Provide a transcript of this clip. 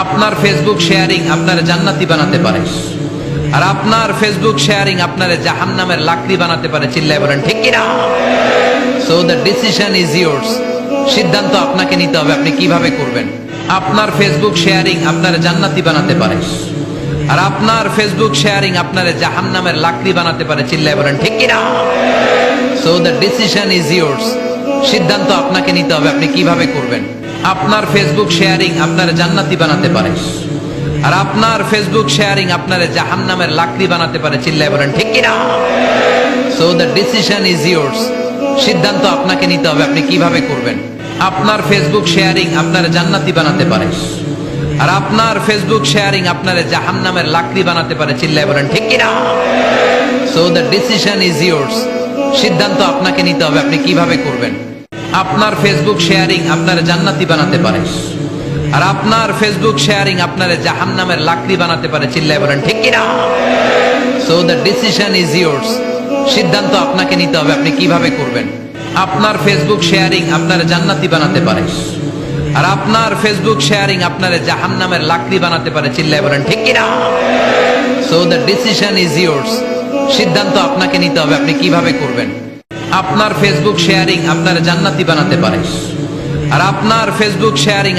আপনার Facebook sharing আপনার জান্নাতি বানাতে পারে, আর আপনার ফেসবুক শেয়ারিং আপনার জাহান্নামের লাকড়ি বানাতে পারে। চিল্লায় বলেন ঠিক কিনা? So the decision is yours. সিদ্ধান্ত আপনাকে নিতে হবে, আপনি কিভাবে করবেন। আপনার ফেসবুক শেয়ারিং আপনার জান্নাতি বানাতে পারে, আর আপনার ফেসবুক শেয়ারিং আপনার জাহান্নামের লাকড়ি বানাতে পারে। চিল্লায় বলেন ঠিক কিনা? So the decision is yours. সিদ্ধান্ত আপনাকে নিতে হবে, আপনি কিভাবে করবেন। আপনার ফেসবুক শেয়ারিং আপনার জান্নাতি বানাতে পারে, আর আপনার ফেসবুক শেয়ারিং আপনার জাহান্নামের লাকড়ি বানাতে পারে। চিল্লায় বলেন ঠিক কিনা? So the decision is yours. সিদ্ধান্ত আপনাকে নিতে হবে, আপনি কিভাবে করবেন। আপনার ফেসবুক শেয়ারিং আপনার জান্নাতি বানাতে পারে, আর আপনার ফেসবুক শেয়ারিং আপনার জাহান্নামের লাকড়ি বানাতে পারে। চিল্লায় বলেন ঠিক কিনা? So the decision is yours. সিদ্ধান্ত আপনাকে নিতে হবে, আপনি কিভাবে করবেন। আপনার ফেসবুক শেয়ারিং আপনার জান্নাতি বানাতে পারে, আর আপনার ফেসবুক শেয়ারিং আপনার জাহান্নামের লাকড়ি বানাতে পারে। চিল্লায় বলেন ঠিক কিনা? So the decision is yours. সিদ্ধান্ত আপনাকে নিতে হবে, আপনি কিভাবে করবেন। আপনার ফেসবুক শেয়ারিং আপনার জান্নাতি বানাতে পারে, আর আপনার ফেসবুক শেয়ারিং আপনার জাহান্নামের লাকড়ি বানাতে পারে। চিল্লায় বলেন ঠিক কিনা? So the decision is yours. সিদ্ধান্ত আপনাকে নিতে হবে, আপনি কিভাবে করবেন। আপনার ফেসবুক শেয়ারিং আপনার জান্নাতি বানাতে পারে, আর আপনার ফেসবুক শেয়ারিং